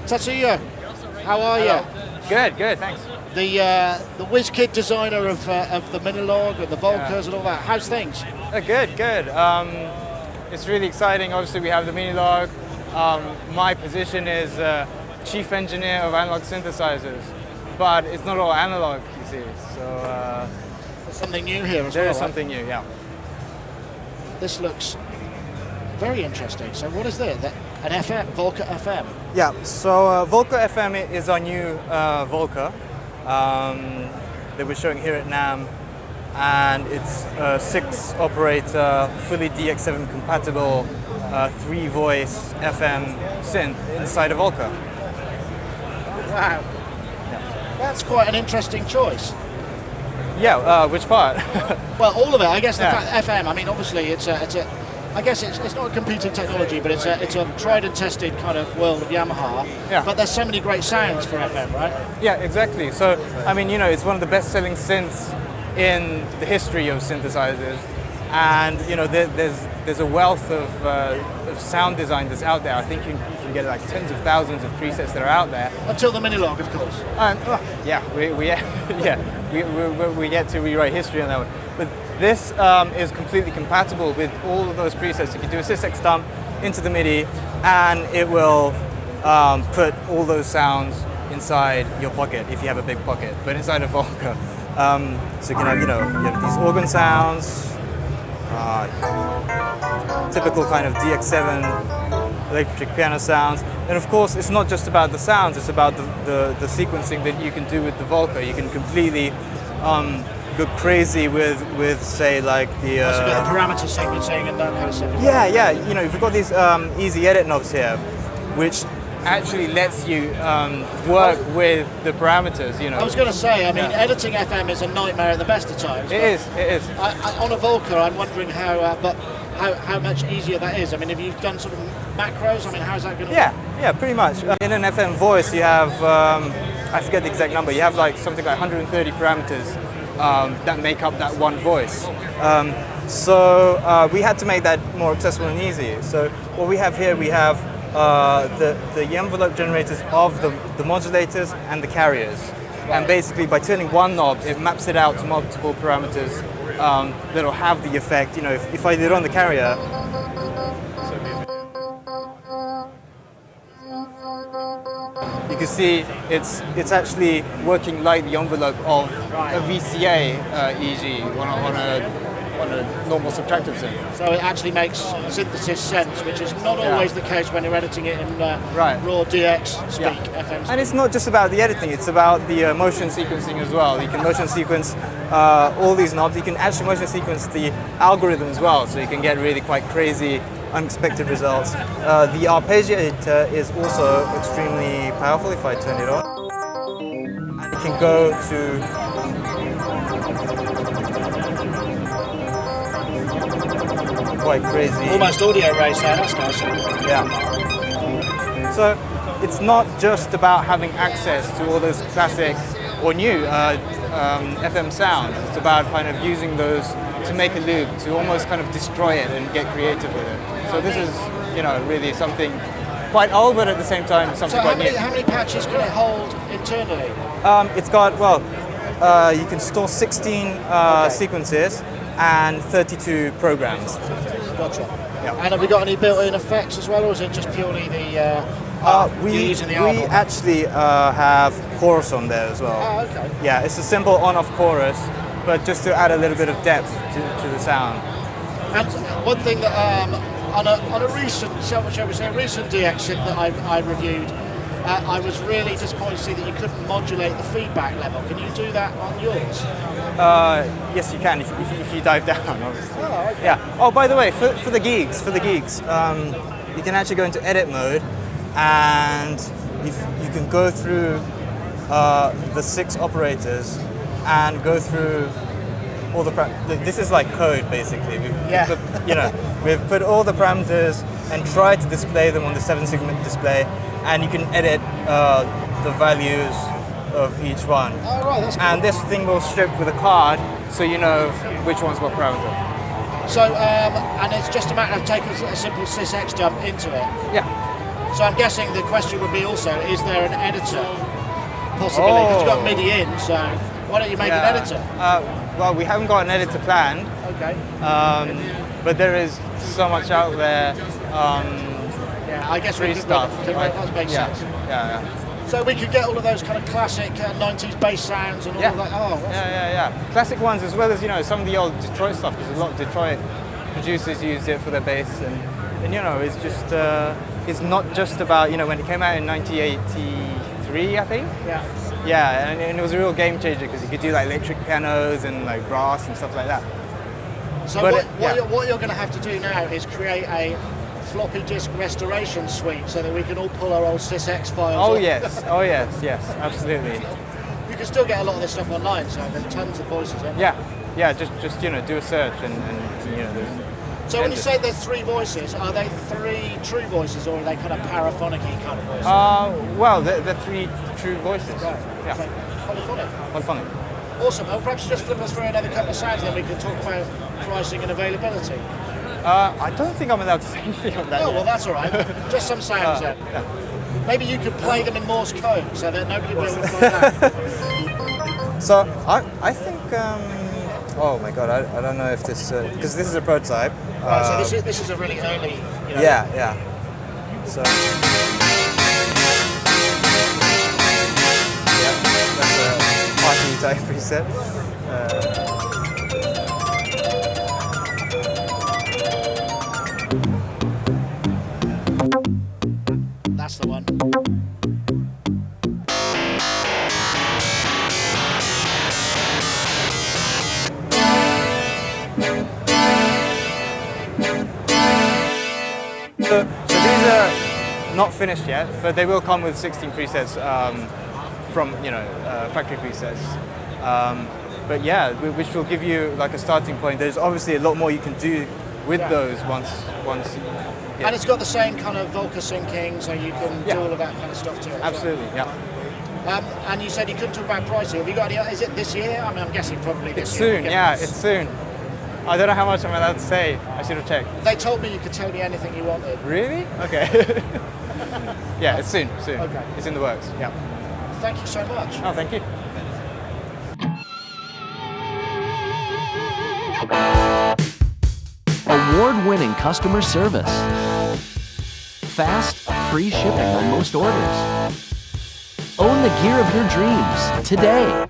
Tatsuya, how are you? Good, good, thanks. The whiz kid designer of the Minilog and the Volcas and all that. How's things? Good, good. It's really exciting. Obviously, we have the Minilog. My position is chief engineer of analog synthesizers, but it's not all analog, you see. So There's something new here as well. there is right? something new, yeah. This looks very interesting. So what is this? An FM, Volca FM? Yeah. So Volca FM is our new Volca that we're showing here at NAMM, and it's a 6-operator, fully DX7 compatible, 3-voice FM synth inside a Volca. Wow. Yeah. That's quite an interesting choice. Yeah. Which part? Well, all of it. I guess the Yeah. fact FM. I mean, obviously, it's not a competing technology, but it's a tried and tested kind of world of Yamaha. Yeah. But there's so many great sounds for FM, right? Yeah, exactly. So, I mean, it's one of the best-selling synths in the history of synthesizers, and there's a wealth of sound design that's out there. I think you can get like tens of thousands of presets that are out there. Until the Minilog, of course. And we get to rewrite history on that one. But this is completely compatible with all of those presets. You can do a SysX dump into the MIDI, and it will put all those sounds inside your pocket if you have a big pocket, but inside a Volca. So you can have, you have these organ sounds, typical kind of DX7 electric piano sounds. And of course, it's not just about the sounds, it's about the sequencing that you can do with the Volca. You can completely go crazy with say, like the... That's a bit of parameter sequencing and that kind of stuff. Yeah. We've got these easy edit knobs here, which actually lets you work with the parameters, I was going to say, I mean, editing FM is a nightmare at the best of times. It is. On a Volca, I'm wondering how much easier that is. I mean, have you done sort of macros? I mean, how's that going to work? Yeah, pretty much. In an FM voice, you have, I forget the exact number, you have like something like 130 parameters that make up that one voice. So we had to make that more accessible and easy. So what we have here, we have the envelope generators of the modulators and the carriers. Right. And basically by turning one knob, it maps it out to multiple parameters that'll have the effect. If I did on the carrier, you can see it's actually working like the envelope of a VCA EG on a normal subtractive synth. So it actually makes synthesis sense, which is not always the case when you're editing it in raw DX speak, FM speak. And it's not just about the editing, it's about the motion sequencing as well. You can motion sequence all these knobs. You can actually motion sequence the algorithm as well, so you can get really quite crazy, unexpected results. The Arpeggiator is also extremely powerful if I turn it on. And it can go to quite crazy. Almost audio race there, that's nice. Yeah. So it's not just about having access to all those classic or new FM sounds. It's about kind of using those to make a loop, to almost kind of destroy it and get creative with it. So this is, really something quite old, but at the same time something quite new. How many patches can it hold internally? It's got, you can store 16 sequences and 32 programs. Gotcha. Yeah. And have we got any built-in effects as well, or is it just purely the we actually have chorus on there as well. Oh, okay. Yeah, it's a simple on-off chorus, but just to add a little bit of depth to the sound. And one thing that on a recent, shall we say, a recent DX synth that I reviewed, I was really disappointed to see that you couldn't modulate the feedback level. Can you do that on yours? Yes, you can if you dive down, obviously. Oh, okay. Yeah. Oh, by the way, for the geeks, you can actually go into edit mode, and you can go through the 6 operators and go through all the this is like code basically. We've put all the parameters and tried to display them on the 7-segment display, and you can edit the values of each one. Oh, right, that's cool. And this thing will strip with a card, so you know which one's what parameter. So, and it's just a matter of taking a simple sys-x jump into it. Yeah. So I'm guessing the question would be also, is there an editor possibility? Because you've got MIDI in, so why don't you make an editor? Well, we haven't got an editor planned. Okay. But there is so much out there. Yeah, I guess free we stuff. that makes sense. Yeah. So we could get all of those kind of classic 90s bass sounds and all of that. Oh, Yeah. Classic ones, as well as some of the old Detroit stuff, because a lot of Detroit producers used it for their bass, and it's just it's not just about when it came out in 1983, I think. Yeah. Yeah, and it was a real game changer because you could do like electric pianos and like brass and stuff like that. So what you're going to have to do now is create a floppy disk restoration suite so that we can all pull our old sys-x files. Oh up. yes, absolutely. You can still get a lot of this stuff online, so there's tons of voices. Yeah. Just do a search and there's. So when you say there's 3 voices, are they 3 true voices or are they kind of paraphonic-y kind of voices? Well, they're 3 true voices. Right. Yeah. So, polyphonic. Polyphonic. Awesome. Well, perhaps just flip us through another couple of sounds, then we can talk about pricing and availability. I don't think I'm allowed to say anything on that. Oh, yet. well, that's all right. Just some sounds then. Yeah. Maybe you could play them in Morse code so that nobody will be able to find out. So I think. Oh my God! I don't know if this because this is a prototype. Right, so this is a really early. Yeah. So. Yeah, that's a party type preset. That's the one. So these are not finished yet, but they will come with 16 presets from factory presets. But yeah, which will give you like a starting point. There's obviously a lot more you can do with those once. Yeah. And it's got the same kind of Volca syncing, so you can do all of that kind of stuff too. Absolutely, yeah. And you said you couldn't talk about pricing. Have you got any? Is it this year? I mean, I'm guessing probably this It's year. soon. Yeah, it's soon. I don't know how much I'm allowed to say. I should have checked. They told me you could tell me anything you wanted. Really? Okay. Yeah, it's soon. Okay. It's in the works. Yeah. Thank you so much. Oh, thank you. Award-winning customer service. Fast, free shipping on most orders. Own the gear of your dreams today.